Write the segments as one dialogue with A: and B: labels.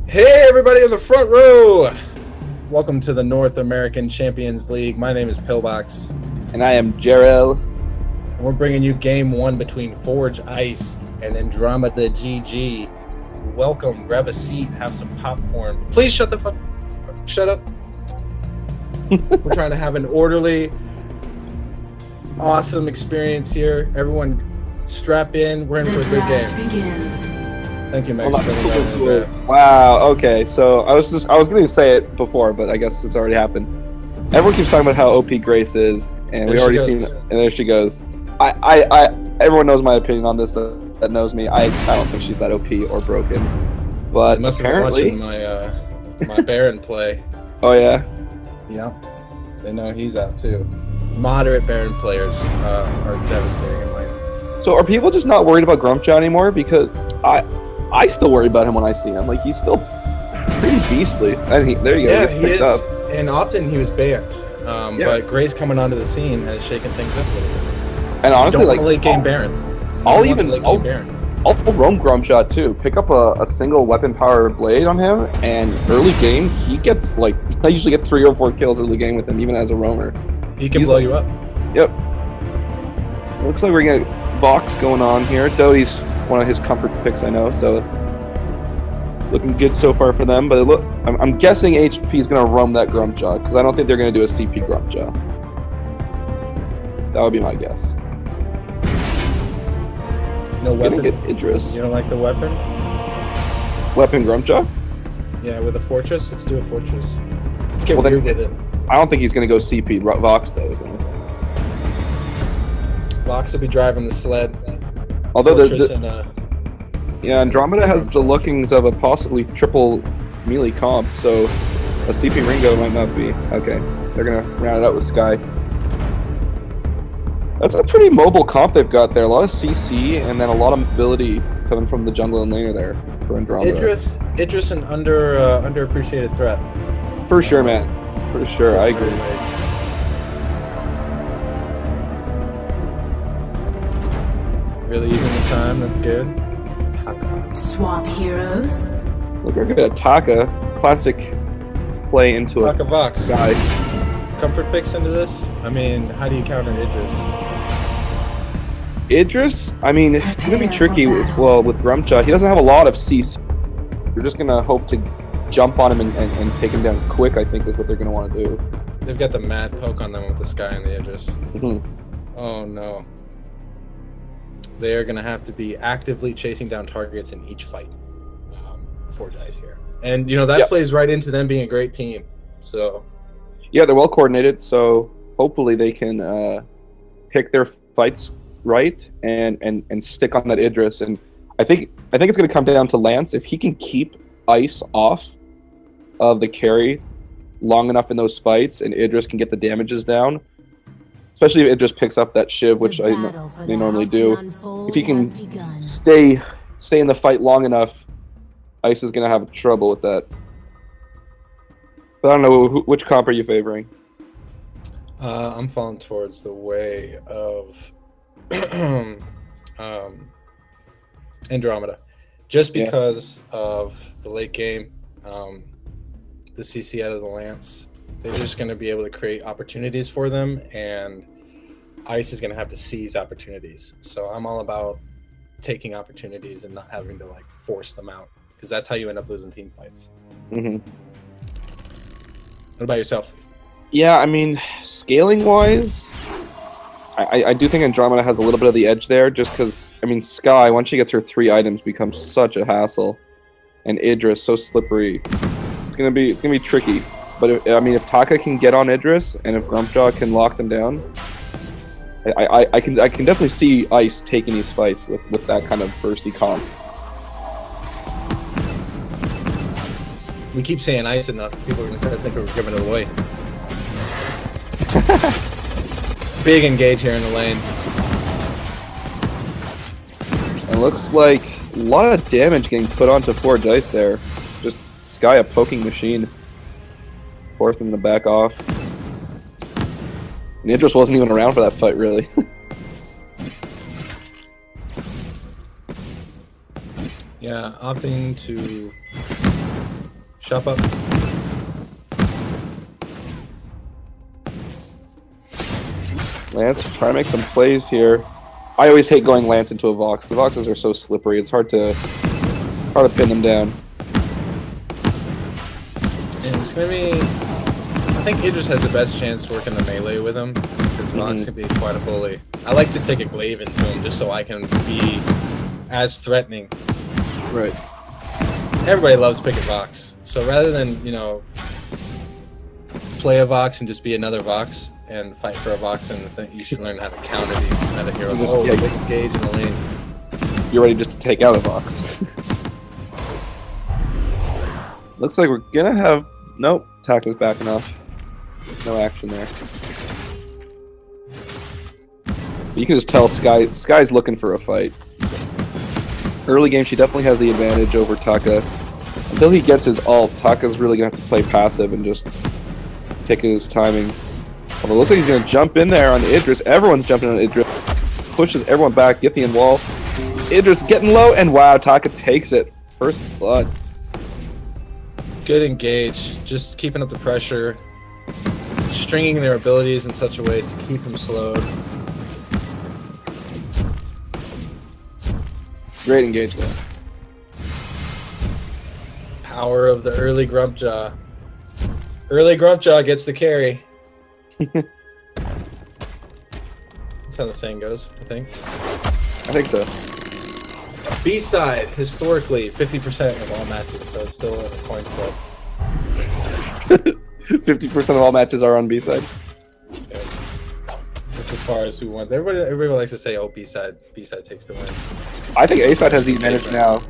A: Hey, everybody in the front row! Welcome to the North American Champions League. My name is Pillbox.
B: And I am Jarrell.
A: And we're bringing you game one between Forge Ice and Andromeda GG. Welcome, grab a seat, have some popcorn. Please shut up. We're trying to have an orderly, awesome experience here. Everyone strap in. We're in for a good game. Begins. Thank you, Max.
B: Wow. Okay. So I was going to say it before, but I guess it's already happened. Everyone keeps talking about how OP Grace is, and we already seen it. And there she goes. Everyone knows my opinion on this. That knows me. I don't think she's that OP or broken. But
A: must
B: apparently,
A: have been watching my Baron play.
B: Oh yeah.
A: Yeah. They know he's out too. Moderate Baron players are devastating in lane.
B: So are people just not worried about Grumpjaw anymore? Because I still worry about him when I see him. Like, he's still pretty beastly. And there you go.
A: Yeah, he is. Up. And often he was banned. But Grace coming onto the scene has shaken things up a little bit.
B: And honestly,
A: like late game Baron.
B: I'll roam Grumpjaw too. Pick up a single weapon power blade on him, and early game he gets like I usually get 3 or 4 kills early game with him, even as a roamer.
A: He can blow you up.
B: Yep. Looks like we're gonna get Vox going on here. Doty's one of his comfort picks, I know, so looking good so far for them. But I'm guessing HP is gonna roam that Grumpjaw because I don't think they're gonna do a CP Grumpjaw. That would be my guess.
A: No weapon.
B: Get Idris.
A: You don't like the weapon?
B: Weapon Grumpjaw?
A: Yeah, with a fortress. Let's do a fortress. Let's get weird with it.
B: I don't think he's gonna go CP Vox though.
A: Vox will be driving the sled.
B: Although yeah, Andromeda has the lookings of a possibly triple melee comp, so a CP Ringo might not be. Okay, they're gonna round it out with Sky. That's a pretty mobile comp they've got there. A lot of CC and then a lot of mobility coming from the jungle and laner there for Andromeda.
A: Idris an underappreciated threat.
B: For sure, man. For sure, I agree.
A: Really using the time, that's good.
C: Taka. Swap heroes.
B: Look, we're good at Taka. Classic play into
A: Taka Vox.
B: Guy.
A: Comfort picks into this? I mean, how do you counter Idris?
B: Idris? I mean, it's going to be tricky as well with Grumpjaw. He doesn't have a lot of CC. You're just going to hope to jump on him and take him down quick, I think, is what they're going to want to do.
A: They've got the mad poke on them with the Sky and the Idris. Oh, no. They are going to have to be actively chasing down targets in each fight. Forge Ice here. And, that plays right into them being a great team. So...
B: yeah, they're well coordinated, so hopefully they can pick their fights right and stick on that Idris. And I think it's going to come down to Lance. If he can keep Ice off of the carry long enough in those fights, and Idris can get the damages down, especially if Idris picks up that Shiv, which they normally do. If he can stay in the fight long enough, Ice is going to have trouble with that. But I don't know, which comp are you favoring?
A: I'm falling towards the way of Andromeda. Just because of the late game, the CC out of the Lance. They're just going to be able to create opportunities for them, and Ice is going to have to seize opportunities. So I'm all about taking opportunities and not having to force them out, because that's how you end up losing team fights.
B: Mm-hmm.
A: What about yourself?
B: Yeah, I mean, scaling-wise, I do think Andromeda has a little bit of the edge there, just because, I mean, Sky, once she gets her 3 items, becomes such a hassle, and Idris, so slippery. It's gonna be tricky. But if Taka can get on Idris, and if Grumpjaw can lock them down, I can definitely see Ice taking these fights with that kind of bursty comp.
A: We keep saying Ice enough, people are going to start thinking we're giving it away. Big engage here in the lane.
B: It looks like a lot of damage getting put onto Forge Ice there. Just Sky a poking machine. Forced him to back off. And Idris wasn't even around for that fight, really.
A: Yeah, opting to Shop up.
B: Lance, try to make some plays here. I always hate going Lance into a Vox. The Voxes are so slippery. It's hard to pin them down.
A: And it's gonna be. I think Idris has the best chance working the melee with him because Vox can be quite a bully. I like to take a glaive into him just so I can be as threatening.
B: Right.
A: Everybody loves picking Vox, so rather than play a Vox and just be another Vox and fight for a Vox, and you should learn how to counter these meta heroes. Oh, big engage in the lane.
B: You're ready just to take out a Vox. Looks like we're gonna have nope. Tactic's backing off. No action there. You can just tell Sky's looking for a fight. Early game, she definitely has the advantage over Taka. Until he gets his ult, Taka's really gonna have to play passive and just take his timing. Although it looks like he's gonna jump in there on Idris. Everyone's jumping on Idris. Pushes everyone back, get the in wall. Idris getting low, and wow, Taka takes it. First blood.
A: Good engage, just keeping up the pressure, stringing their abilities in such a way to keep him slowed.
B: Great engagement.
A: Power of the early Grumpjaw. Early Grumpjaw gets the carry. That's how the saying goes, I think.
B: I think so.
A: B-side, historically, 50% of all matches, so it's still a coin flip.
B: 50% of all matches are on B-side.
A: Yeah. That's as far as who wins. Everybody likes to say, oh, B-side takes the win.
B: I think A-side has the advantage now.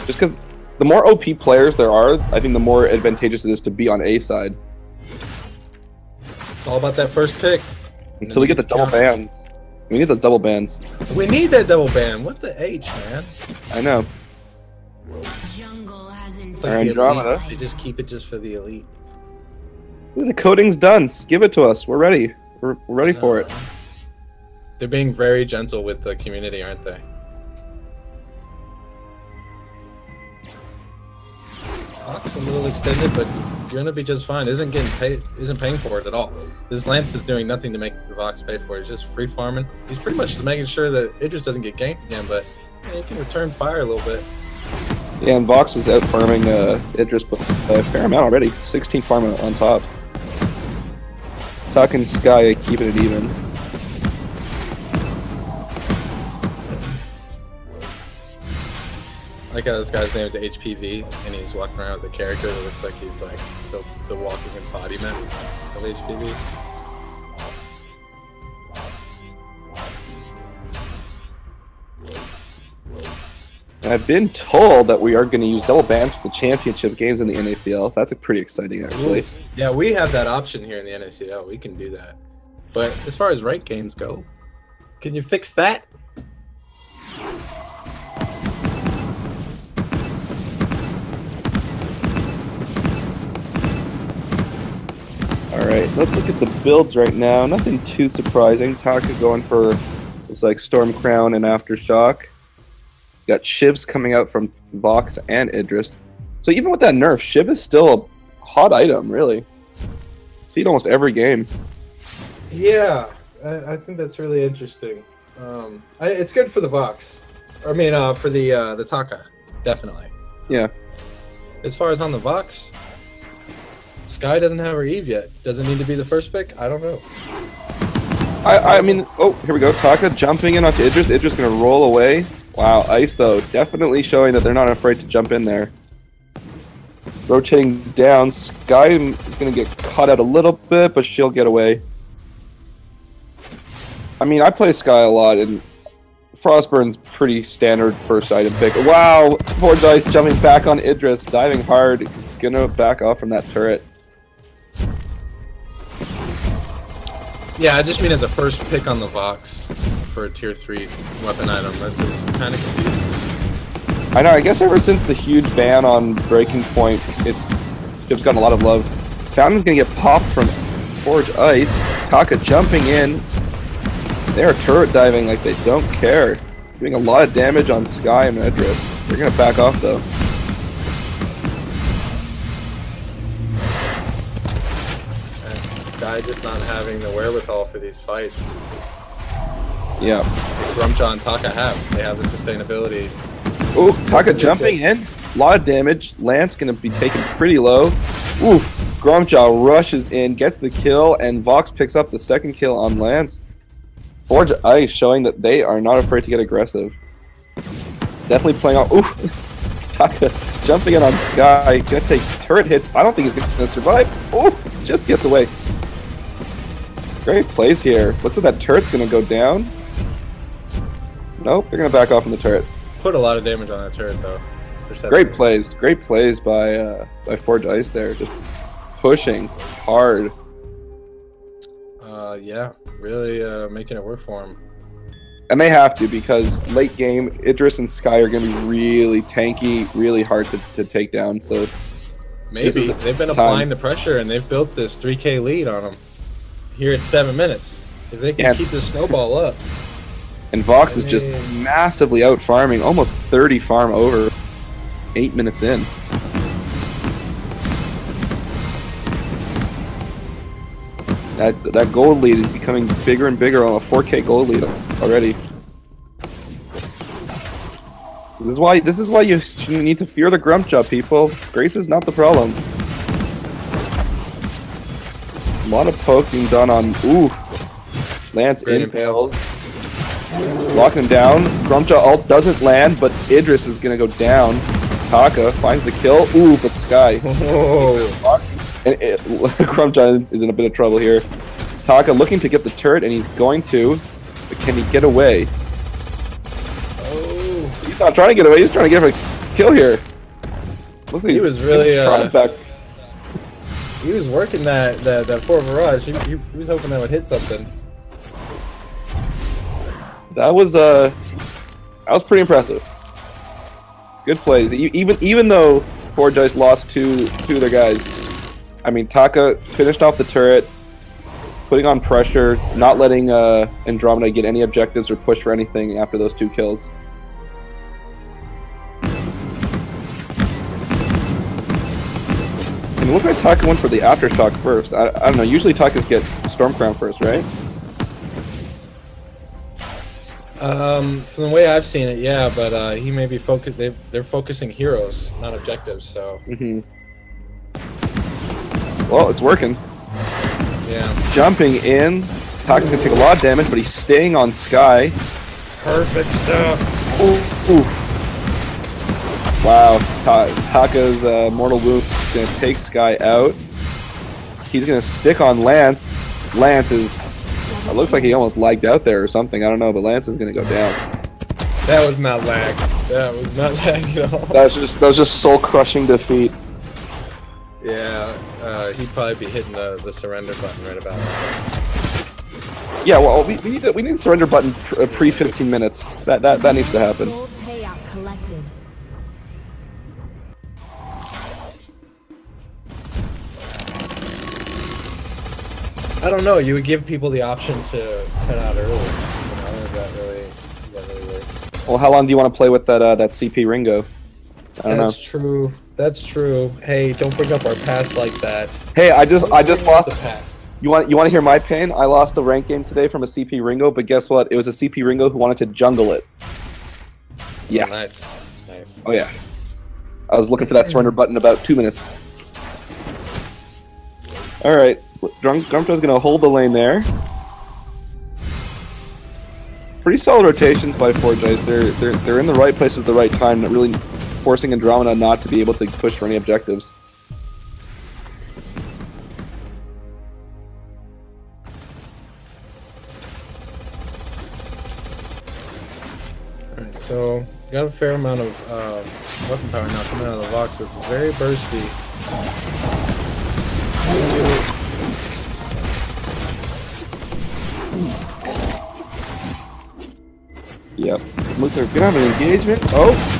B: Just because the more OP players there are, I think the more advantageous it is to be on A-side.
A: It's all about that first pick.
B: Until we get the double bans. We need those double bans.
A: We need that double ban. What the H, man?
B: I know.
C: Jungle has
A: It's like the
B: Andromeda.
A: elite. They just keep it just for the elite.
B: The coding's done. Give it to us. We're ready. We're ready for it.
A: They're being very gentle with the community, aren't they? Fox a little extended, but gonna be just fine. Isn't paying for it at all. This Lance is doing nothing to make the Vox pay for it. He's just free farming. He's pretty much just making sure that Idris doesn't get ganked again, but he can return fire a little bit.
B: Yeah, and Vox is out farming Idris by a fair amount already. 16 farm on top. Tuck and Sky keeping it even.
A: I like how this guy's name is HPV, and he's walking around with a character that looks like he's like the walking embodiment of HPV.
B: I've been told that we are going to use double bans for the championship games in the NACL. That's pretty exciting, actually.
A: Yeah, we have that option here in the NACL. We can do that. But as far as ranked games go, can you fix that?
B: Alright, let's look at the builds right now. Nothing too surprising. Taka going for, looks like Storm Crown and Aftershock. Got Shivs coming out from Vox and Idris. So even with that nerf, Shiv is still a hot item, really. See it almost every game.
A: Yeah, I think that's really interesting. It's good for the Vox. I mean, for the Taka, definitely.
B: Yeah.
A: As far as on the Vox, Sky doesn't have her Eve yet. Does it need to be the first pick? I don't know.
B: I mean, oh, here we go. Taka jumping in onto Idris. Idris going to roll away. Wow, Ice, though, definitely showing that they're not afraid to jump in there. Rotating down. Sky is going to get caught out a little bit, but she'll get away. I mean, I play Sky a lot, and Frostburn's pretty standard first item pick. Wow, poor Dice jumping back on Idris, diving hard. Gonna back off from that turret.
A: Yeah, I just mean as a first pick on the Vox for a tier 3 weapon item. That just kind of confusing.
B: I know, I guess ever since the huge ban on Breaking Point, Shiv's gotten a lot of love. Fountain's gonna get popped from Forge Ice. Taka jumping in. They're turret diving like they don't care. Doing a lot of damage on Sky and Idris. They're gonna back off though.
A: just not having the wherewithal for these fights.
B: Yeah.
A: Grumjaw and Taka they have the sustainability.
B: Ooh, Taka jumping in. A lot of damage. Lance gonna be taken pretty low. Oof. Grumjaw rushes in, gets the kill, and Vox picks up the second kill on Lance. Forge Ice showing that they are not afraid to get aggressive. Definitely playing off. Oof. Taka jumping in on Sky. Gonna take turret hits. I don't think he's gonna survive. Oh, just gets away. Great plays here. Looks like that turret's gonna go down. Nope, they're gonna back off on the turret.
A: Put a lot of damage on that turret though.
B: Great plays by Forge Ice there, just pushing hard.
A: Yeah, really making it work for him.
B: And they have to, because late game, Idris and Sky are going to be really tanky, really hard to take down. So
A: maybe they've been applying the pressure and they've built this 3K lead on them here at 7 minutes. If they can keep this snowball up.
B: And Vox is just massively out farming, almost 30 farm over 8 minutes in. That gold lead is becoming bigger and bigger on a 4K gold lead already. This is why you need to fear the Grumpjaw, people. Grace is not the problem. A lot of poke being done on Lance impales. Locking him down. Grumpjaw ult doesn't land, but Idris is gonna go down. Taka finds the kill. Ooh, but Sky. And Grumpjaw is in a bit of trouble here. Taka looking to get the turret, and he's going to. But can he get away? Oh. He's not trying to get away. He's trying to get a kill here. Look,
A: he was really
B: back.
A: He was working that Fort Mirage. He was hoping that would hit something.
B: That was pretty impressive. Good plays. Even though Forge Ice lost two of their guys. I mean, Taka finished off the turret, putting on pressure, not letting Andromeda get any objectives or push for anything after those 2 kills. And it looked like Taka went for the Aftershock first. I don't know, usually Takas get Stormcrown first, right?
A: From the way I've seen it, yeah, but he may be focused. They're focusing heroes, not objectives. So.
B: Well, it's working.
A: Yeah.
B: Jumping in, Taka's gonna take a lot of damage, but he's staying on Sky.
A: Perfect stuff.
B: Ooh. Wow, Taka's Mortal Wound is gonna take Sky out. He's gonna stick on Lance. Lance is. It looks like he almost lagged out there or something. I don't know, but Lance is gonna go down.
A: That was not lag. That was not lag at all.
B: That was just soul crushing defeat.
A: Yeah, he'd probably be hitting the surrender button right about now.
B: Yeah, well, we need a surrender button pre 15 minutes. That needs to happen.
C: Gold payout collected.
A: I don't know. You would give people the option to cut out early. You know, that really works.
B: Well, how long do you want to play with that CP Ringo? I don't know.
A: True. That's true. Hey, don't bring up our past like that.
B: Hey, I just lost
A: the past.
B: You want to hear my pain? I lost a rank game today from a CP Ringo, but guess what? It was a CP Ringo who wanted to jungle it. Yeah.
A: Oh, nice.
B: Oh yeah. I was looking for that surrender button about 2 minutes. All right, Grumpjaw's gonna hold the lane there. Pretty solid rotations by Forge Ice. They're in the right place at the right time, not really forcing Andromeda not to be able to push for any objectives.
A: Alright, so got a fair amount of weapon power now coming out of the Vox, which is very bursty.
B: Yep. Looks like we're gonna have an engagement. Oh!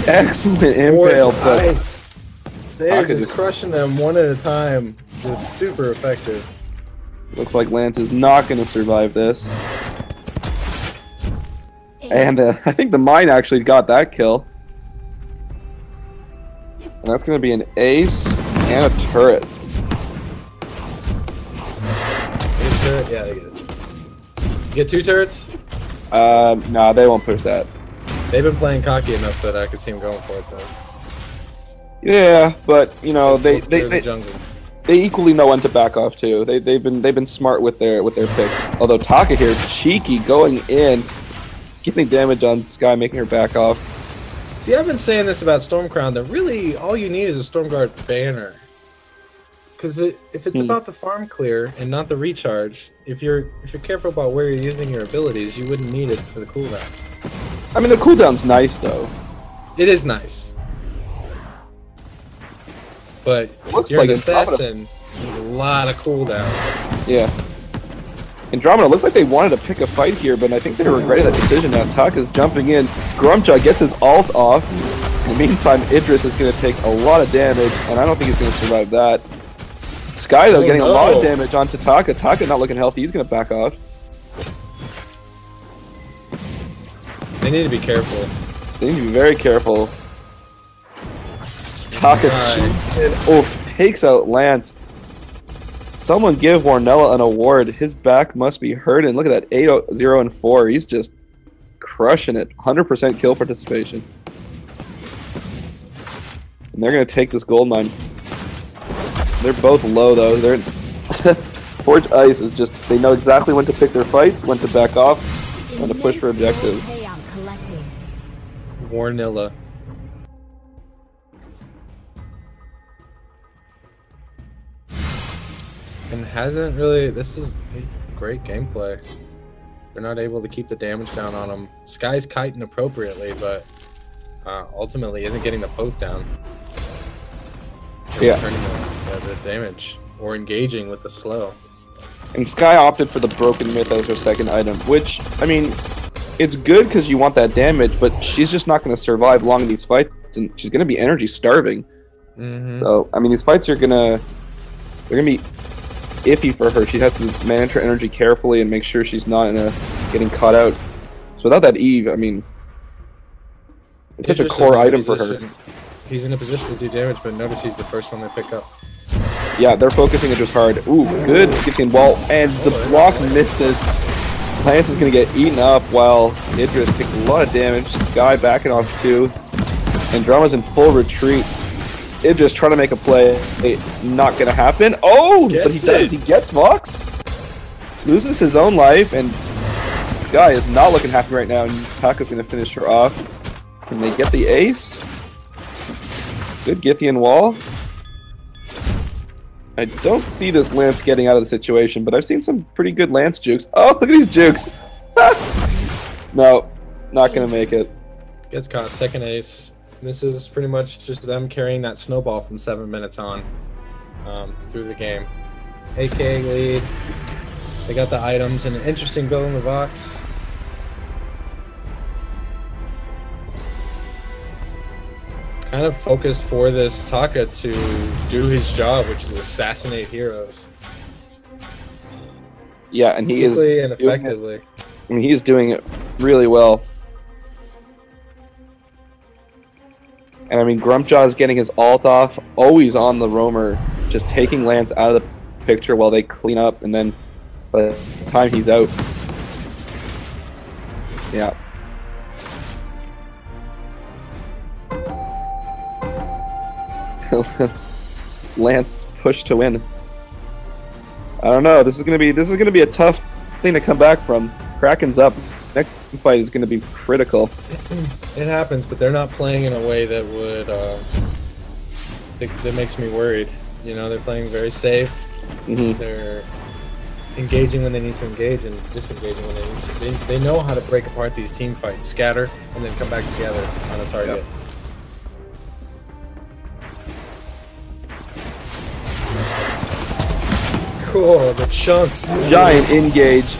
B: Excellent impale, but
A: they're just crushing them one at a time. Just super effective.
B: Looks like Lance is not going to survive this. And I think the mine actually got that kill. And that's going to be an ace and a turret.
A: turret? Yeah, they get it. You get 2 turrets?
B: Nah, they won't push that.
A: They've been playing cocky enough that I could see them going for it though.
B: Yeah, but you know they
A: jungle.
B: they equally know when to back off too. They've been smart with their picks. Although Taka here, cheeky, going in, getting damage on Sky, making her back off.
A: See, I've been saying this about Stormcrown, that really all you need is a Stormguard banner. Because if it's about the farm clear and not the recharge, if you're careful about where you're using your abilities, you wouldn't need it for the cooldown.
B: I mean, the cooldown's nice though.
A: It is nice. But
B: Looks
A: you're
B: like
A: an assassin, you need a lot of cooldown.
B: Yeah. Andromeda looks like they wanted to pick a fight here, but I think they regretted that decision now. Taka's jumping in. Grumjaw gets his ult off. In the meantime, Idris is going to take a lot of damage, and I don't think he's going to survive that. Sky, though, getting a lot of damage onto Taka. Taka not looking healthy. He's going to back off.
A: They need to be careful.
B: They need to be very careful. Taka takes out Lance. Someone give Warnella an award. His back must be hurting. Look at that 8-0-4. He's just crushing it. 100% kill participation. And they're going to take this gold mine. They're both low, though. They're Forge Ice is just, they know exactly when to pick their fights, when to back off, when to push for objectives.
A: Warnilla. And hasn't really, this is great gameplay. They're not able to keep the damage down on him. Sky's kiting appropriately, but ultimately isn't getting the poke down.
B: Yeah.
A: Turning the damage or engaging with the slow.
B: And Sky opted for the Broken Myth as her second item, which, I mean, it's good because you want that damage, but she's just not going to survive long in these fights, and she's going to be energy starving. So, I mean, these fights are they're going to be iffy for her. She'd have to manage her energy carefully and make sure she's not getting caught out. So without that Eve, I mean, it's such a core item for her.
A: He's in a position to do damage, but notice he's the first one they pick up.
B: Yeah, they're focusing Idris hard. Ooh, good getting wall, and the block misses. Lance is going to get eaten up while Idris takes a lot of damage. Sky backing off too. Andromeda's in full retreat. Idris trying to make a play. Not going to happen. Oh, but he does. He gets Vox. Loses his own life, and Sky is not looking happy right now. And Taka's going to finish her off. Can they get the ace? Good Githian wall. I don't see this Lance getting out of the situation, but I've seen some pretty good Lance jukes. Oh, look at these jukes! No, not going to make it.
A: Gets caught, second ace. This is pretty much just them carrying that snowball from 7 minutes on through the game. AK lead. They got the items and an interesting build in the Vox. Kind of focused for this Taka to do his job, which is assassinate heroes.
B: Yeah, and he
A: quickly and effectively.
B: I mean, he's doing it really well. And I mean, Grumpjaw is getting his ult off, always on the roamer, just taking Lance out of the picture while they clean up, and then by the time he's out. Yeah. Lance pushed to win. I don't know. This is gonna be a tough thing to come back from. Kraken's up. Next fight is gonna be critical.
A: It happens, but they're not playing in a way that would that makes me worried. You know, they're playing very safe. They're engaging when they need to engage and disengaging when they need to. They know how to break apart these team fights, scatter, and then come back together on a target. Yep. Cool, the chunks.
B: Giant engage.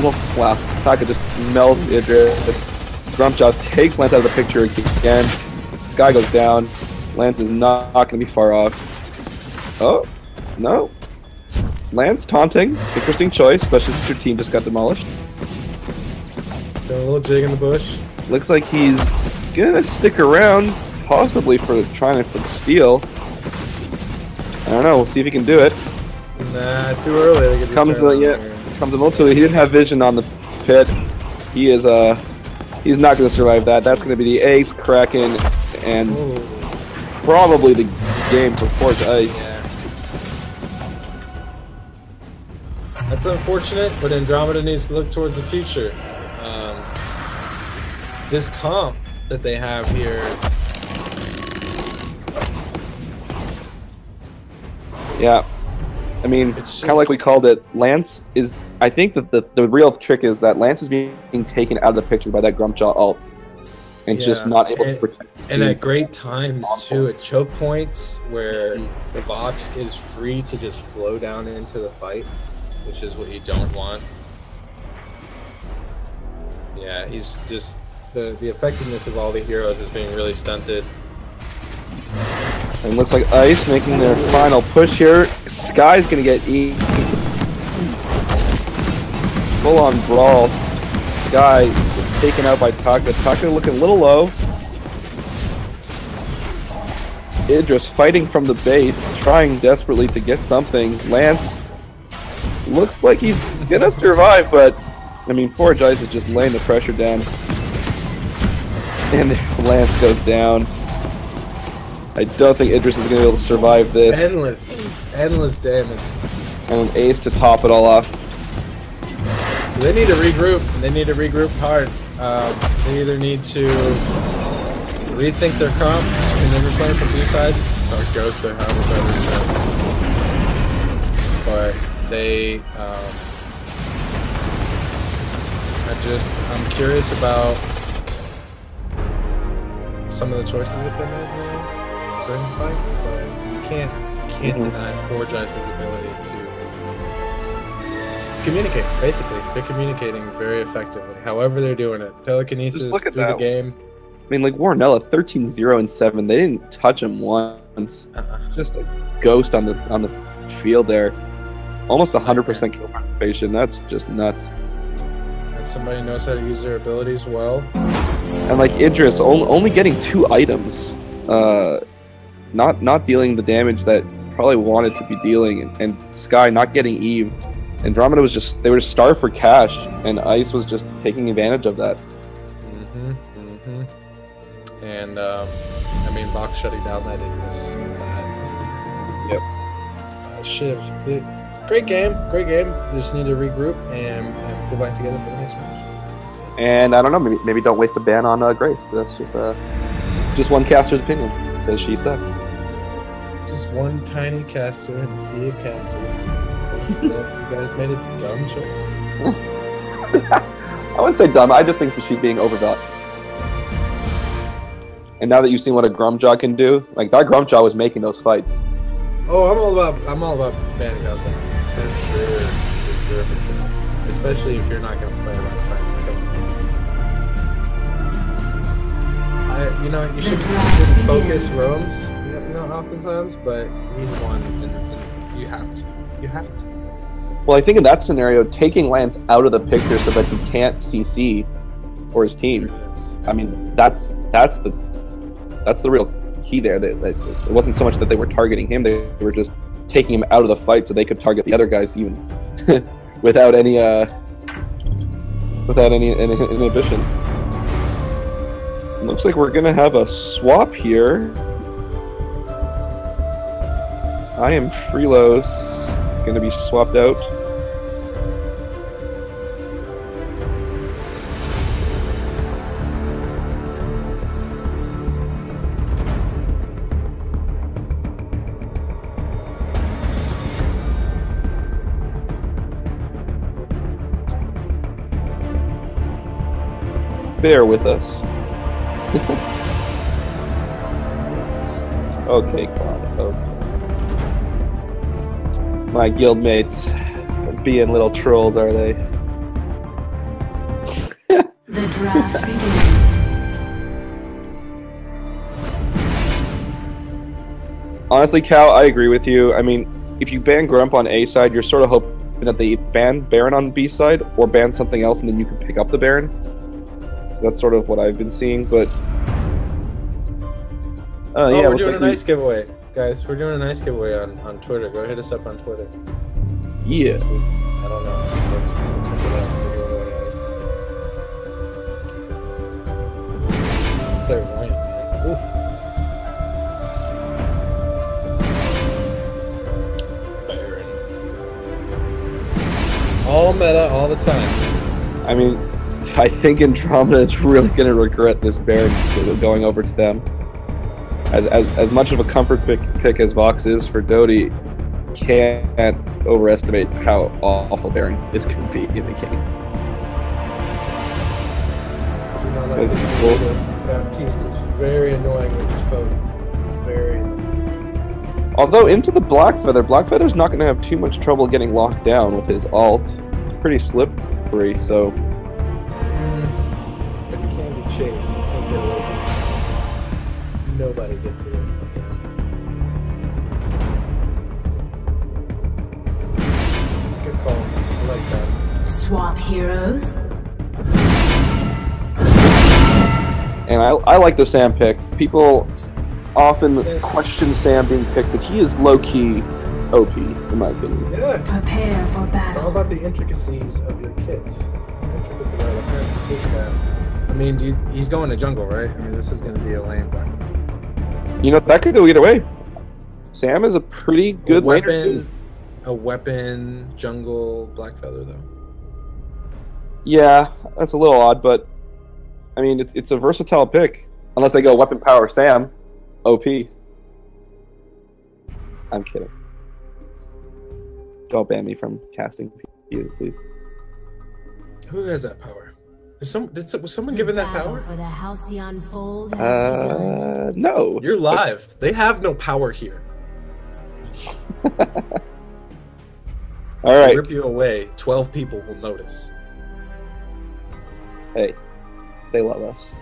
B: Well, wow, Taka just melts Idris. Grumpjaw takes Lance out of the picture again. Sky goes down. Lance is not going to be far off. Oh, no. Lance taunting. Interesting choice, especially since your team just got demolished.
A: Got a little jig in the bush.
B: Looks like he's going to stick around, possibly for the steal. I don't know. We'll see if he can do it.
A: Nah, too early. They could
B: Comes a little too. He didn't have vision on the pit. He is he's not going to survive that. That's going to be the ace, Kraken, and probably the game for Forge Ice.
A: Yeah. That's unfortunate, but Andromeda needs to look towards the future. This comp that they have here.
B: Yeah. I mean, it's kind of like we called it. Lance is. I think that the real trick is that Lance is being taken out of the picture by that Grumpjaw ult, and just not able to protect.
A: And at great times too, at choke points where the Vox is free to just flow down into the fight, which is what you don't want. Yeah, he's just the effectiveness of all the heroes is being really stunted.
B: And looks like Ice making their final push here. Sky's gonna get full-on brawl. Sky is taken out by Taka. Taka looking a little low. Idris fighting from the base, trying desperately to get something. Lance looks like he's gonna survive, but I mean, Forge Ice is just laying the pressure down. And Lance goes down. I don't think Idris is going to be able to survive this.
A: Endless damage.
B: And an ace to top it all off.
A: So they need to regroup. They need to regroup hard. They either need to rethink their comp and then replay from B-side. So it goes to have a better chance. But they, I'm curious about some of the choices that they made here during fights, but you can't deny Forge Ice's ability to communicate. Basically, they're communicating very effectively. However, they're doing it. Telekinesis through the game.
B: I mean, like Warnella, 13-0-7. They didn't touch him once. Just a ghost on the field there. Almost 100% kill participation. That's just nuts.
A: And somebody knows how to use their abilities well.
B: And like Idris only getting 2 items, not dealing the damage that probably wanted to be dealing, and Sky not getting Eve. Andromeda was they were just starved for cash, and Ice was just taking advantage of that.
A: And I mean, Vox shutting down that Idris.
B: Yep.
A: Shiv, great game. Just need to regroup and go back together for the next match.
B: And I don't know, maybe don't waste a ban on Grace. That's just one caster's opinion, because she sucks.
A: Just one tiny caster in a sea of casters. You guys made a dumb choice.
B: I wouldn't say dumb. I just think that she's being overvalued. And now that you've seen what a Grumpjaw can do, like that Grumpjaw was making those fights.
A: Oh, I'm all about banning out that for sure. Especially if you're not going to play around trying to kill him. You should focus roams, oftentimes, but he's one, and you have to.
B: Well, I think in that scenario, taking Lance out of the picture so that he can't CC for his team. I mean, that's the real key there. That it wasn't so much that they were targeting him; they were just taking him out of the fight so they could target the other guys even without any inhibition. Looks like we're gonna have a swap here. I am Freelos gonna be swapped out. Bear with us. Okay, Cloud. Okay. My guildmates being little trolls, are they?
C: The draft begins.
B: Honestly, Cal, I agree with you. I mean, if you ban Grump on A side, you're sort of hoping that they ban Baron on B side, or ban something else and then you can pick up the Baron. That's sort of what I've been seeing, but...
A: we're doing a nice giveaway. Guys, we're doing a nice giveaway on Twitter. Go hit us up on Twitter.
B: Yeah.
A: I don't know. Check it out. Clairvoyant, man. Ooh. Baron. All meta all the time.
B: I mean, I think Andromeda is really going to regret this Baron going over to them. As much of a comfort pick as Vox is for Doty, can't overestimate how awful Baron is going to be in the game.
A: You know, like this Baptiste is very annoying with his poke. Very annoying.
B: Although into the Blackfeather's not going to have too much trouble getting locked down with his ult. It's pretty slippery, so...
A: But he can be chased. He can't get away from him. Nobody gets away from him. Good call. I like that.
C: Swap heroes.
B: And I like the Sam pick. People often question Sam being picked, but he is low-key OP, in my opinion.
A: Yeah.
C: Prepare for
A: It's all
C: battle.
A: about the intricacies of your kit. I mean, he's going to jungle, right? I mean, this is going to be a lane black.
B: You know, that could go either way. Sam is a pretty good laner.
A: A weapon jungle black feather, though.
B: Yeah, that's a little odd, but I mean, it's a versatile pick. Unless they go weapon power Sam, OP. I'm kidding. Don't ban me from casting, please.
A: Who has that power? Was someone given that power?
C: For the Halcyon Fold has begun.
B: No.
A: You're live. They have no power here.
B: All
A: They
B: right.
A: rip you away. 12 people will notice.
B: Hey, they love us.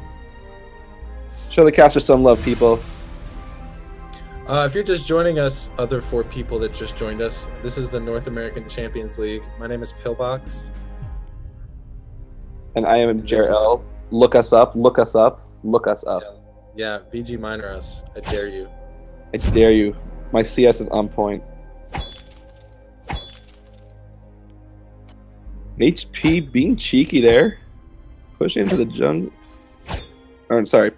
B: Show the caster some love, people.
A: If you're just joining us, other 4 people that just joined us, this is the North American Champions League. My name is Pillbox.
B: And I am Jarrell. Look us up, look us up, look us up.
A: Yeah, VG minor us. I dare you.
B: I dare you. My CS is on point. HP being cheeky there. Push into the jungle. Oh, sorry.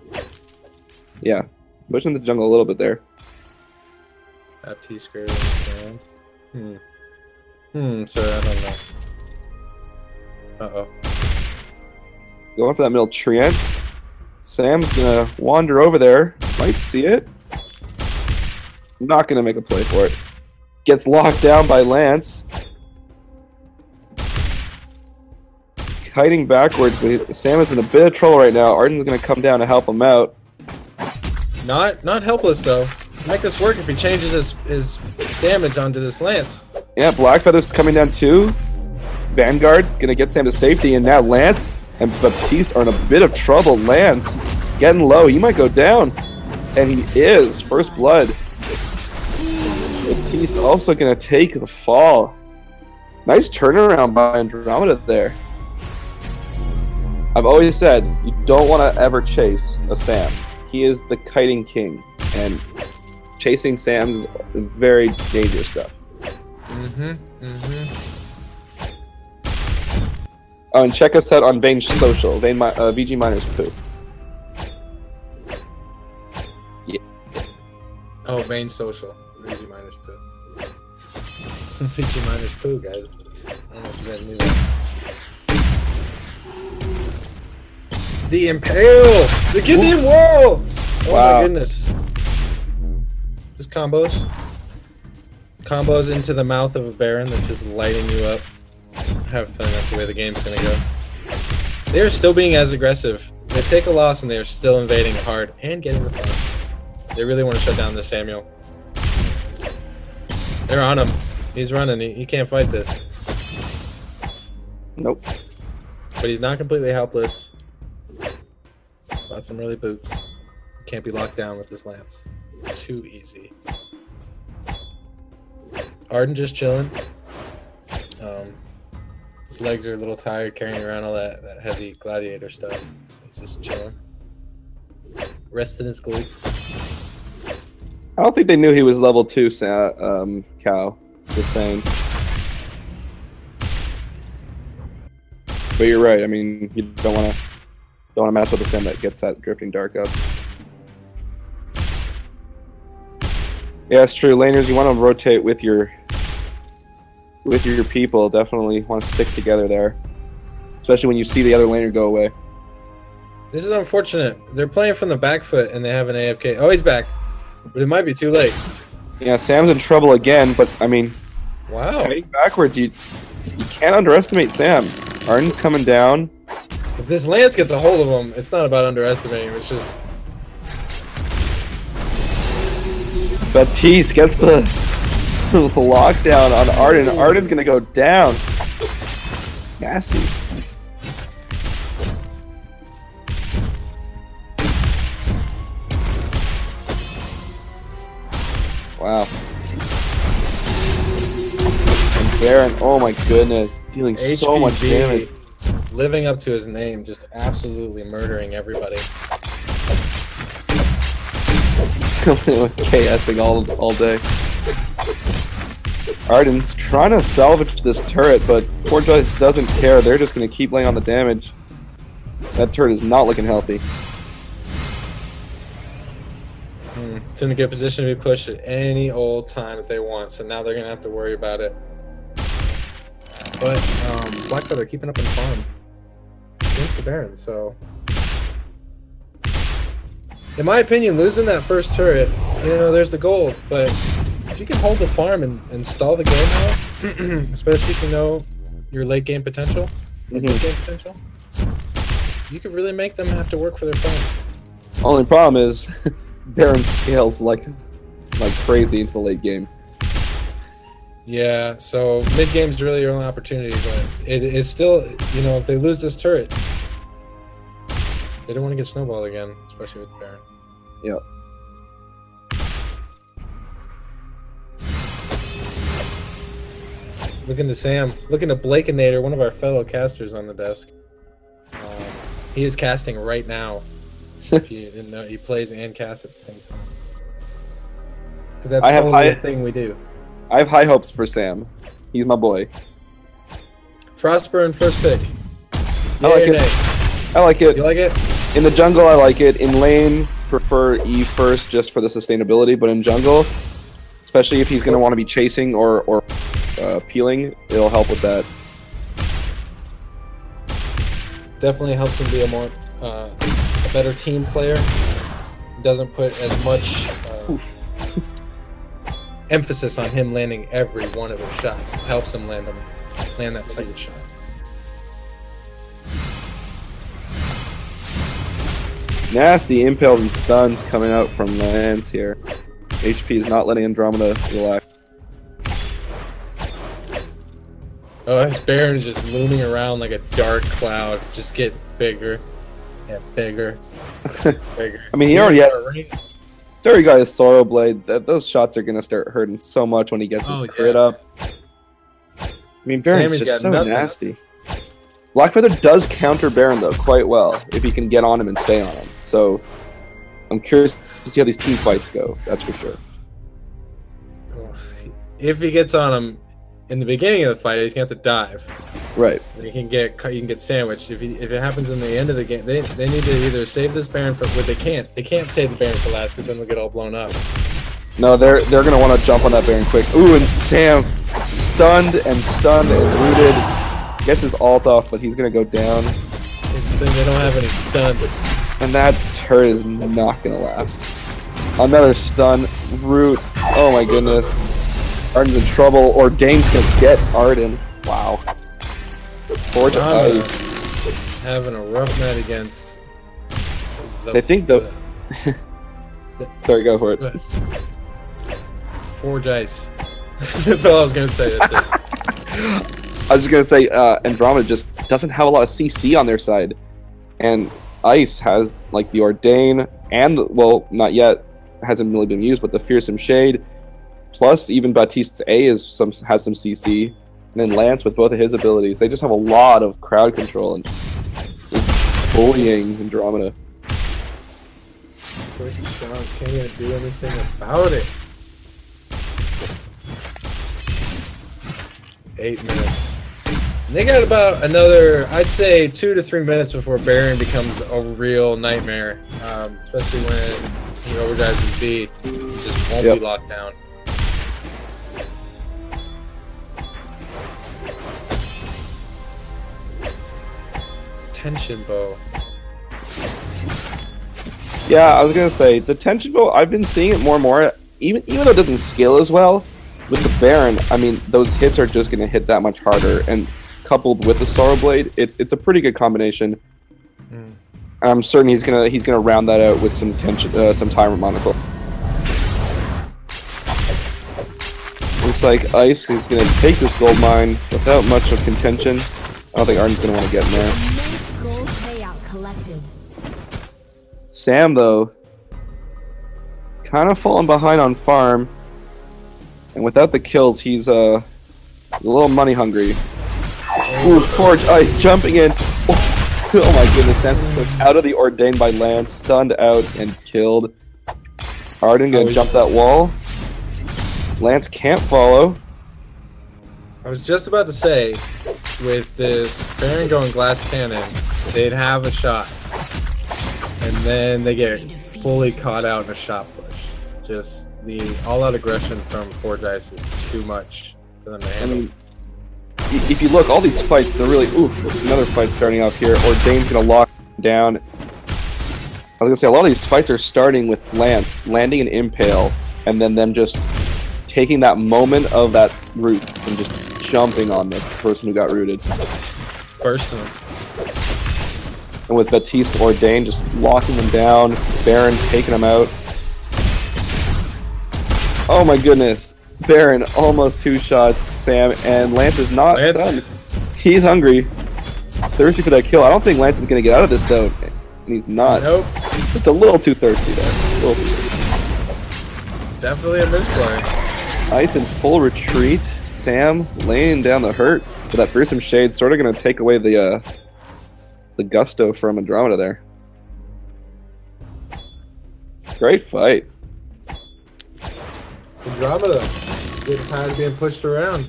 B: Yeah, push into the jungle a little bit there.
A: Baptiste greater than Sam. So I don't know. Uh-oh.
B: Going for that middle treant. Sam's gonna wander over there. Might see it. Not gonna make a play for it. Gets locked down by Lance. Kiting backwards, but Sam is in a bit of trouble right now. Arden's gonna come down to help him out.
A: Not helpless though. Make this work if he changes his damage onto this Lance.
B: Yeah, Blackfeather's coming down too. Vanguard's gonna get Sam to safety, and now Lance and Baptiste are in a bit of trouble. Lance getting low. He might go down. And he is. First blood. Baptiste also going to take the fall. Nice turnaround by Andromeda there. I've always said, you don't want to ever chase a Sam. He is the kiting king. And chasing Sam is very dangerous stuff. Oh, and check us out on Vainsocial, VG Miners Poo. Yeah.
A: Oh, Vainsocial. VG minus poo. VG minus poo, guys. I don't know if you guys knew that. The Impale! The Gideon Wall! Oh
B: Wow.
A: my goodness. Just combos. Combos into the mouth of a Baron that's just lighting you up. I have a feeling that's the way the game's gonna go. They are still being as aggressive. They take a loss and they are still invading hard and getting the point. They really want to shut down this Samuel. They're on him. He's running. He can't fight this.
B: Nope.
A: But he's not completely helpless. Got some early boots. Can't be locked down with this Lance. Too easy. Arden just chilling. His legs are a little tired carrying around all that heavy gladiator stuff. So he's just chilling. Resting his glutes.
B: I don't think they knew he was level 2, Cal. Just saying. But you're right. I mean, you don't want to mess with the sim that gets that drifting dark up. Yeah, it's true. Laners, you want to rotate with your people. Definitely want to stick together there, especially when you see the other laner go away.
A: This is unfortunate. They're playing from the back foot and they have an AFK. Oh, he's back, but it might be too late.
B: Yeah, Sam's in trouble again. But I mean,
A: wow,
B: heading backwards, you can't underestimate Sam. Arden's coming down.
A: If this Lance gets a hold of him, it's not about underestimating him. It's just
B: Baptiste gets the lockdown on Arden. Arden's gonna go down. Nasty. Wow. And Baron, oh my goodness, dealing so much damage.
A: Living up to his name, just absolutely murdering everybody.
B: Coming with KSing all day. Arden's trying to salvage this turret, but Forgeist doesn't care. They're just going to keep laying on the damage. That turret is not looking healthy.
A: It's in a good position to be pushed at any old time that they want, so now they're going to have to worry about it. But Blackfeather keeping up in farm against the Baron, so in my opinion, losing that first turret, you know, there's the gold, but if you can hold the farm and stall the game out, especially if you know your late game potential, you could really make them have to work for their farm.
B: Only problem is Baron scales like crazy into the late game.
A: Yeah, so mid game's really your only opportunity, but it is still, you know, if they lose this turret, they don't want to get snowballed again, especially with the Baron.
B: Yep.
A: Looking to Sam, looking to Blakeinator, one of our fellow casters on the desk. He is casting right now. If you didn't know, he plays and casts at the same time. Because that's totally the thing we do.
B: I have high hopes for Sam. He's my boy.
A: Frostburn first pick.
B: I like it. I like it.
A: You like it?
B: In the jungle, I like it. In lane, prefer E first just for the sustainability. But in jungle, especially if he's going to want to be chasing or peeling, it'll help with that.
A: Definitely helps him be a better team player. Doesn't put as much emphasis on him landing every one of his shots. It helps him land that second shot.
B: Nasty impales and stuns coming out from Lance here. HP is not letting Andromeda relax.
A: Oh, this Baron's just looming around like a dark cloud. Just get bigger and bigger. Bigger.
B: I mean, he already got his Sorrow Blade. Those shots are gonna start hurting so much when he gets his crit up. I mean, Baron's just so nasty. Blackfeather does counter Baron though quite well if he can get on him and stay on him. So I'm curious to see how these team fights go. That's for sure.
A: If he gets on him in the beginning of the fight, he's gonna have to dive.
B: Right.
A: And you can get sandwiched. If it happens in the end of the game, they need to either save this Baron for what they can't save the Baron for last because then they'll get all blown up.
B: No, they're gonna want to jump on that Baron quick. Ooh, and Sam stunned and rooted. Gets his ult off, but he's gonna go down.
A: Then they don't have any stunts.
B: And that turret is not gonna last. Another stun. Root. Oh my goodness. Arden's in trouble. Ordain's gonna get Arden. Wow. Forge Ice.
A: Having a rough night against.
B: They think the. Sorry, go for it.
A: Forge Ice. That's all I was gonna say. That's it.
B: I was just gonna say, Andromeda just doesn't have a lot of CC on their side, and Ice has like the Ordain and well, not yet, hasn't really been used, but the Fearsome Shade, plus even Baptiste's A has some CC, and then Lance with both of his abilities. They just have a lot of crowd control and bullying Andromeda.
A: First shot, can't even do anything about it. 8 minutes. They got about another, I'd say, 2 to 3 minutes before Baron becomes a real nightmare. Especially when he overdrives his B. He just won't be locked down. Tension bow.
B: Yeah, I was gonna say the tension bow. I've been seeing it more and more. Even though it doesn't scale as well with the Baron, I mean those hits are just gonna hit that much harder. And coupled with the Sorrow Blade, it's a pretty good combination. I'm certain he's gonna round that out with some tension, some Tyrant Monocle. Looks like Ice is gonna take this gold mine without much of contention. I don't think Arden's gonna want to get in there.
C: Nice gold payout collected.
B: Sam though, kind of falling behind on farm, and without the kills, he's a little money hungry. Ooh, Forge Ice jumping in. Oh my goodness, Sam pushed out of the Ordained by Lance, stunned out and killed. Arden gonna jump that wall. Lance can't follow.
A: I was just about to say, with this Baron going glass cannon, they'd have a shot. And then they get fully caught out in a shot push. Just the all-out aggression from Forge Ice is too much for them to handle.
B: I mean, if you look, all these fights, they're really... Ooh, another fight starting off here. Ordain's gonna lock down. I was gonna say, a lot of these fights are starting with Lance landing an impale, and then them just taking that moment of that root and just jumping on the person who got rooted.
A: Bursting.
B: And with Baptiste Ordain just locking them down, Baron taking them out. Oh my goodness. Baron almost 2 shots, Sam, and Lance is not done. He's hungry. Thirsty for that kill. I don't think Lance is going to get out of this, though. And he's not.
A: Nope.
B: Just a little too thirsty there.
A: Definitely a misplay.
B: Ice in full retreat. Sam laying down the hurt. But that fearsome shade sort of going to take away the gusto from Andromeda there. Great fight.
A: Andromeda getting tired of being pushed around.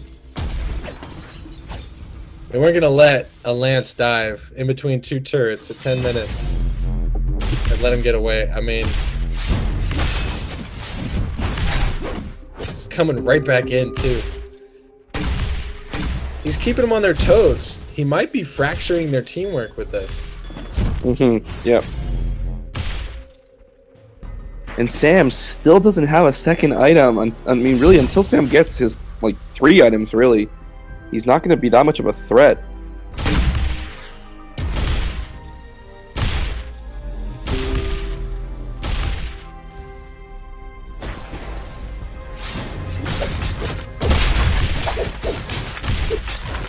A: They weren't going to let a Lance dive in between 2 turrets at 10 minutes and let him get away. I mean, he's coming right back in, too. He's keeping them on their toes. He might be fracturing their teamwork with this.
B: Yep. And Sam still doesn't have a second item. I mean, really, until Sam gets his, like, 3 items, really, he's not going to be that much of a threat.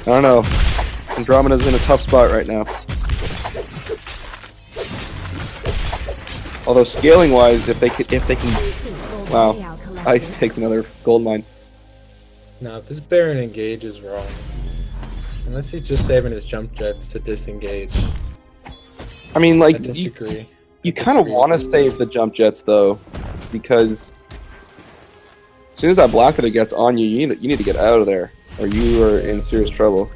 B: I don't know. Andromeda's in a tough spot right now. Although scaling-wise, if they can, wow, Ice takes another gold mine.
A: Now, if this Baron engage is wrong, unless he's just saving his jump jets to disengage.
B: I mean, like,
A: I disagree.
B: You kind of want to save the jump jets though, because as soon as that Blackfooter gets on you, you need to get out of there, or you are in serious trouble.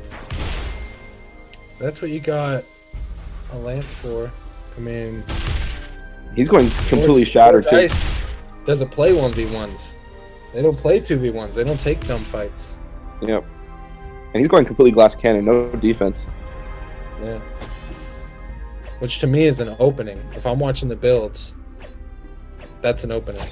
A: That's what you got a Lance for. I mean,
B: he's going completely shattered too.
A: Ice doesn't play 1v1s. They don't play 2v1s. They don't take dumb fights.
B: Yep. And he's going completely glass cannon, no defense.
A: Yeah. Which to me is an opening. If I'm watching the builds, that's an opening.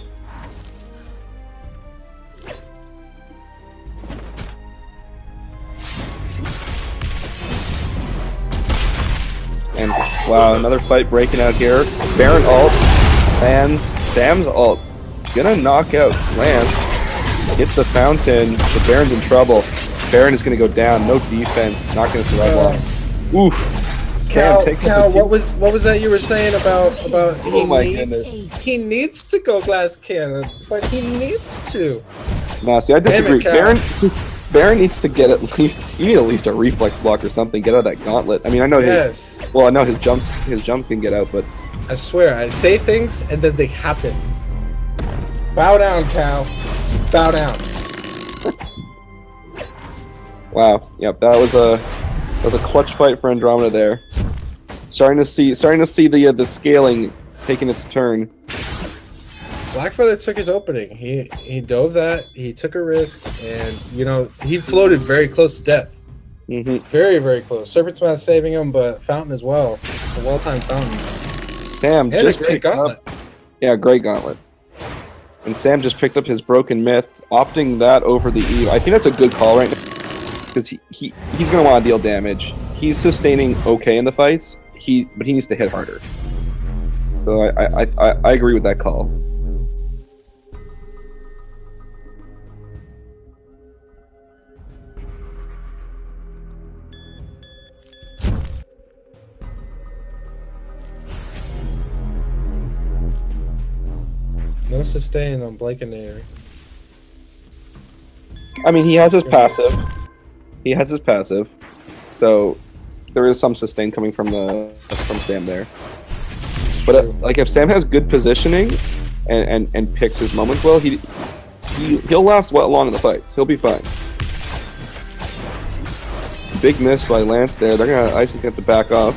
B: And wow, another fight breaking out here. Baron ult lands. Sam's ult gonna knock out Lance. Gets the fountain. The Baron's in trouble. Baron is gonna go down. No defense. Not gonna survive long. Oof.
A: Cal, what was that you were saying about
B: oh my goodness.
A: He needs to go glass cannon, but he needs to.
B: No, see, I disagree. Baron needs to get at least. You need at least a reflex block or something. Get out of that gauntlet. I mean, I know his. Well, I know his jump can get out, but
A: I swear, I say things and then they happen. Bow down, Cal. Bow down.
B: Wow. Yep, that was a That was a clutch fight for Andromeda there. Starting to see the scaling taking its turn.
A: Blackfeather took his opening. He dove that. He took a risk, and you know he floated very close to death. Very, very close. Serpent's Mask saving him, but Fountain as well. A well-timed Fountain.
B: Sam
A: and
B: just
A: a great gauntlet.
B: Yeah, great gauntlet. And Sam just picked up his Broken Myth, opting that over the Eve. I think that's a good call right now because he's going to want to deal damage. He's sustaining okay in the fights, but he needs to hit harder. So I agree with that call.
A: No sustain on Blakenator.
B: I mean, he has his passive. He has his passive. So there is some sustain coming from Sam there. But like if Sam has good positioning and picks his moments well, he'll last well long in the fights. He'll be fine. Big miss by Lance there. They're gonna Ice is gonna have to back off.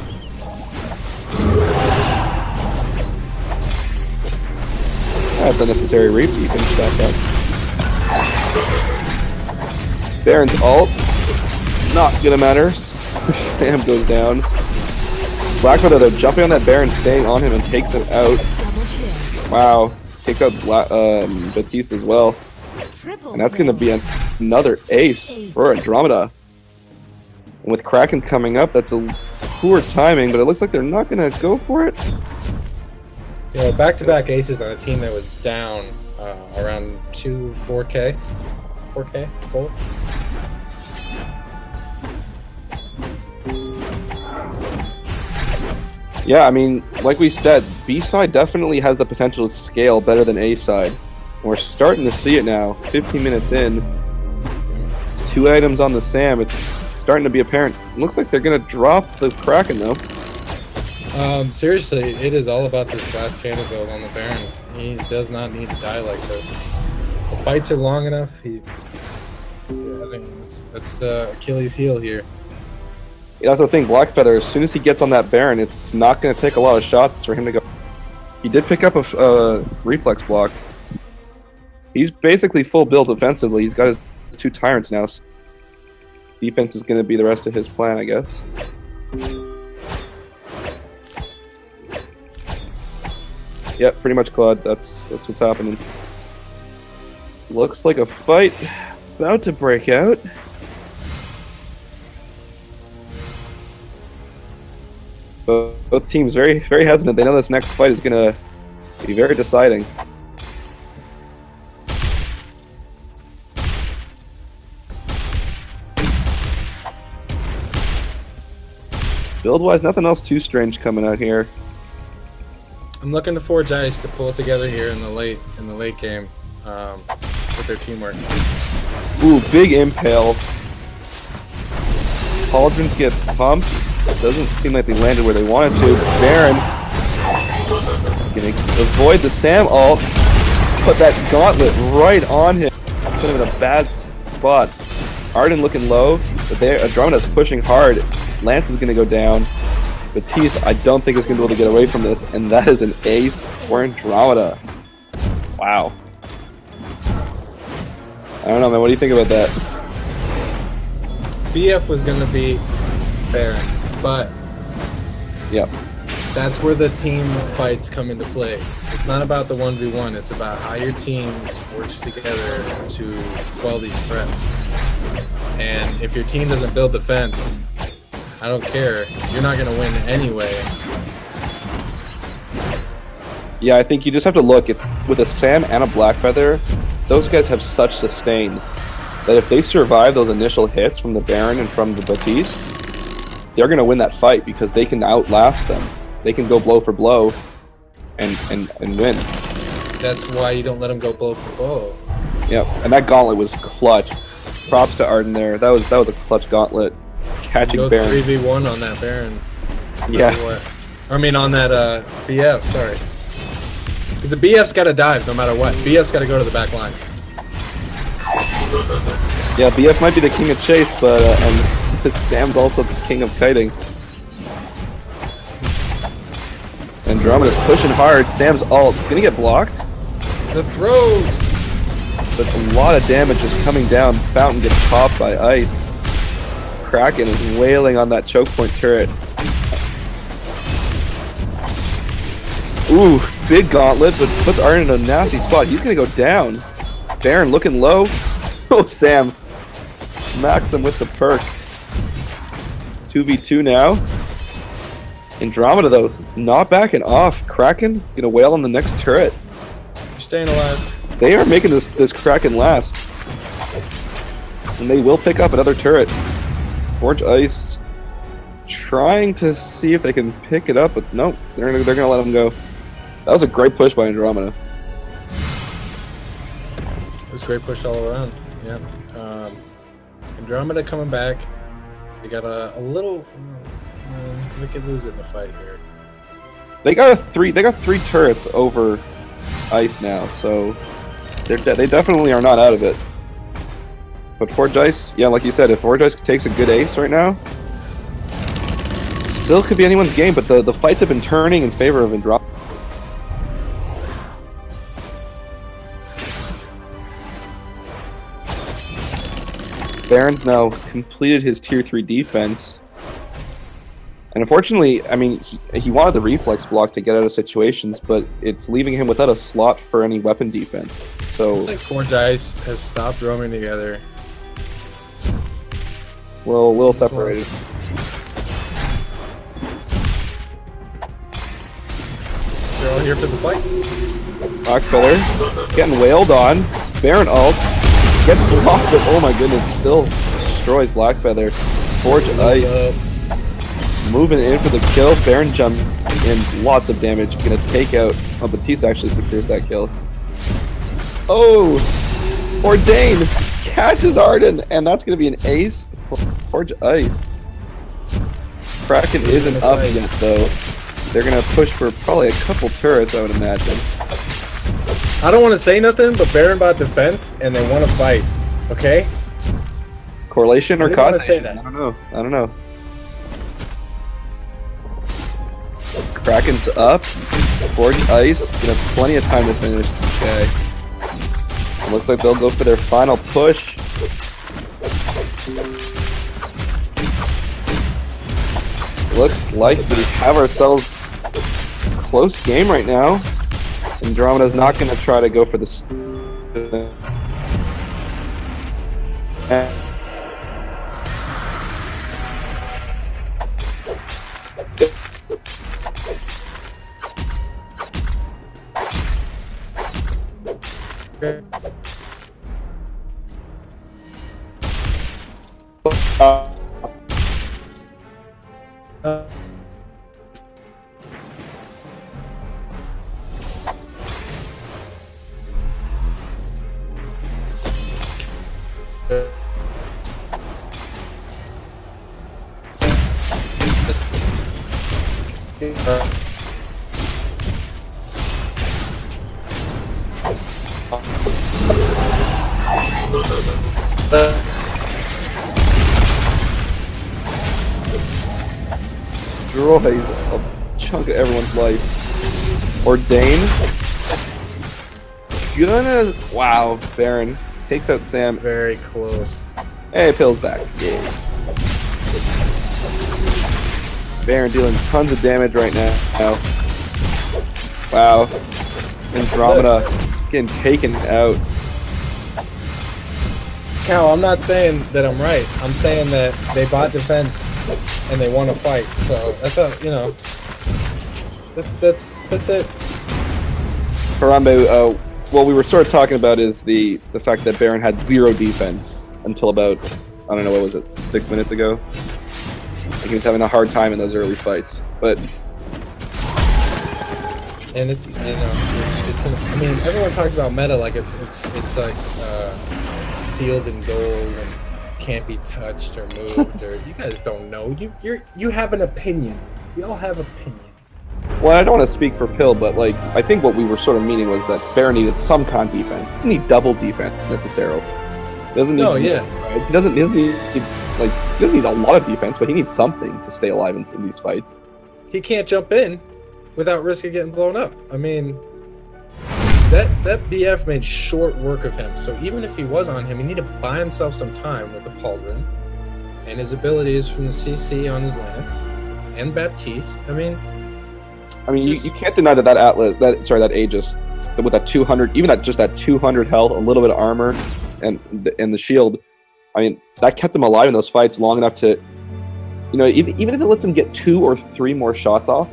B: That's unnecessary reap. You can back up. Baron's ult. Not gonna matter. Sam goes down. Blackfeather though jumping on that Baron, staying on him and takes him out. Wow. Takes out Batiste as well. And that's gonna be another ace for Andromeda. And with Kraken coming up, that's a poor timing, but it looks like they're not gonna go for it.
A: Yeah, back-to-back aces on a team that was down around 4K gold.
B: Yeah, I mean, like we said, B side definitely has the potential to scale better than A side. And we're starting to see it now. 15 minutes in, 2 items on the Sam. It's starting to be apparent. It looks like they're gonna drop the Kraken though.
A: Seriously, it is all about this glass cannon build on the Baron. He does not need to die like this. The fights are long enough. I mean, that's the Achilles heel here.
B: Yeah, that's the thing, Blackfeather, as soon as he gets on that Baron, it's not going to take a lot of shots for him to go. He did pick up a reflex block. He's basically full build defensively. He's got his 2 Tyrants now. Defense is going to be the rest of his plan, I guess. Yep, pretty much Claude. That's what's happening. Looks like a fight about to break out. Both teams very, very hesitant. They know this next fight is going to be very deciding. Build-wise, nothing else too strange coming out here.
A: I'm looking to Forge Ice to pull it together here in the late game with their teamwork.
B: Ooh, big impale. Pauldrons get pumped. Doesn't seem like they landed where they wanted to. Baron gonna avoid the Sam ult. Put that gauntlet right on him. Put him in a bad spot. Arden looking low, but Andromeda's pushing hard. Lance is gonna go down. Batiste, I don't think is going to be able to get away from this, and that is an ace for Andromeda. Wow. I don't know, man. What do you think about that?
A: BF was going to be Baron, but
B: yep,
A: that's where the team fights come into play. It's not about the 1v1. It's about how your team works together to quell these threats. And if your team doesn't build defense, I don't care. You're not going to win anyway.
B: Yeah, I think you just have to look. With a Sam and a Blackfeather, those guys have such sustain that if they survive those initial hits from the Baron and from the Batiste, they're going to win that fight because they can outlast them. They can go blow for blow and win.
A: That's why you don't let them go blow for blow.
B: Yep, and that gauntlet was clutch. Props to Arden there. That was a clutch gauntlet. Catching
A: go
B: Baron.
A: 3v1 on that Baron.
B: Yeah.
A: I mean on that BF, sorry. Because the BF's got to dive no matter what. BF's got to go to the back line.
B: Yeah, BF might be the king of chase, but and Sam's also the king of kiting. Andromeda's pushing hard. Sam's ult gonna get blocked.
A: The throws!
B: But a lot of damage is coming down. Fountain gets popped by ice. Kraken is wailing on that choke point turret. Ooh, big gauntlet, but puts Arden in a nasty spot. He's gonna go down. Baron looking low. Oh, Sam smacks him with the perk. 2v2 now. Andromeda, though, not backing off. Kraken gonna wail on the next turret.
A: You're staying alive.
B: They are making this Kraken last. And they will pick up another turret. Forge Ice trying to see if they can pick it up, but no, they're gonna let him go. That was a great push by Andromeda.
A: It was a great push all around. Yeah. Andromeda coming back. They got a little. They could lose it in the fight here.
B: They got three turrets over Ice now, so they definitely are not out of it. But Forge Ice, yeah, like you said, if Forge Ice takes a good ace right now, still could be anyone's game. But the fights have been turning in favor of Andromeda. Baron's now completed his tier 3 defense. And unfortunately, I mean, he wanted the reflex block to get out of situations, but it's leaving him without a slot for any weapon defense. So
A: it's like Forge Ice has stopped roaming together.
B: Well, a little separated.
A: They're all here for the fight.
B: Black Pillar getting wailed on. Baron ult gets blocked, but oh my goodness, still destroys Black Feather. Forge Ice moving in for the kill. Baron jump in, lots of damage, gonna take out. Oh, Batista actually secures that kill. Oh, Ordain catches Arden, and that's gonna be an ace. Forge Ice. Kraken isn't up yet though. They're gonna push for probably a couple turrets, I would imagine.
A: I don't want to say nothing, but Baron bought defense, and they want to fight. Okay.
B: Correlation or
A: I didn't want to
B: causation?
A: say that.
B: I don't know. Kraken's up. Forge Ice gonna have plenty of time to finish this guy. It looks like they'll go for their final push. Looks like we have ourselves a close game right now. Andromeda's not going to try to go for the... Destroys a chunk of everyone's life. Ordain. Gonna... Wow, Baron takes out Sam.
A: Very close.
B: Hey, Pill's back. Yeah. Baron dealing tons of damage right now. Wow. Andromeda getting taken out.
A: Cal, I'm not saying that I'm right. I'm saying that they bought defense and they want to fight. So that's a, you know, that's it.
B: Harambe, what we were sort of talking about is the fact that Baron had 0 defense until about, I don't know, what was it, 6 minutes ago? He was having a hard time in those early fights, but...
A: And it's, you know, it's I mean, everyone talks about meta like it's like sealed in gold and can't be touched or moved, or you guys don't know. You have an opinion. We all have opinions.
B: Well, I don't want to speak for Pill, but like I think what we were sort of meaning was that Baron needed some kind of defense. He doesn't need double defense necessarily. Doesn't need.
A: No, yeah.
B: He doesn't need Like, he doesn't need a lot of defense, but he needs something to stay alive in these fights.
A: He can't jump in without risking getting blown up. I mean, that BF made short work of him. So even if he was on him, he needed to buy himself some time with a Pauldron and his abilities from the CC on his Lance and Baptiste. I mean,
B: you can't deny that Atlas, that Aegis, with that 200, even that 200 health, a little bit of armor, and the shield. I mean, that kept him alive in those fights long enough to, even if it lets him get 2 or 3 more shots off,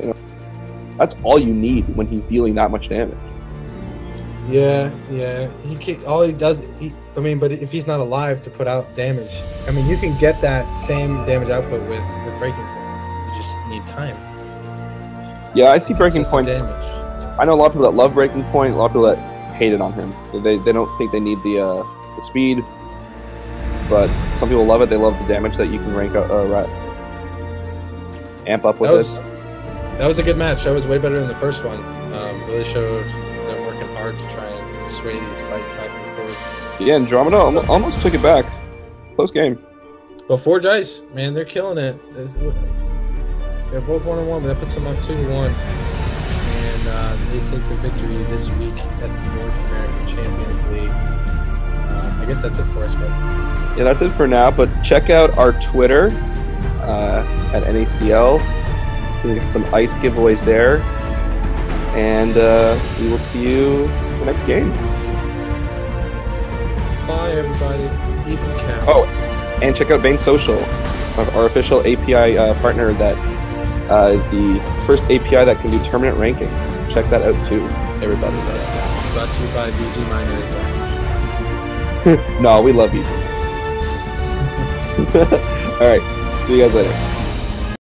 B: that's all you need when he's dealing that much damage.
A: Yeah. He can't, all he does. But if he's not alive to put out damage, I mean, you can get that same damage output with Breaking Point. You just need time.
B: Yeah, I see Breaking Point.
A: Damage.
B: I know a lot of people that love Breaking Point. A lot of people that hate it on him. They don't think they need the speed, but some people love it. They love the damage that you can amp up with it.
A: That was a good match. That was way better than the first one. Really showed them working hard to try and sway these fights back and forth.
B: Yeah, Andromeda almost took it back. Close game.
A: But Forge Ice, man, they're killing it. They're both 1-1, but that puts them up 2-1. And they take the victory this week at the North American Champions League. I guess that's it for us, but
B: yeah, that's it for now. But check out our Twitter at NACL. We'll get some ice giveaways there. And we will see you in the next game.
A: Bye, everybody. Even count.
B: Oh, and check out Vainsocial, our official API partner that is the first API that can do tournament ranking. Check that out too, everybody.
A: Brought to you by VG Minor.
B: No, we love you. All right, see you guys later.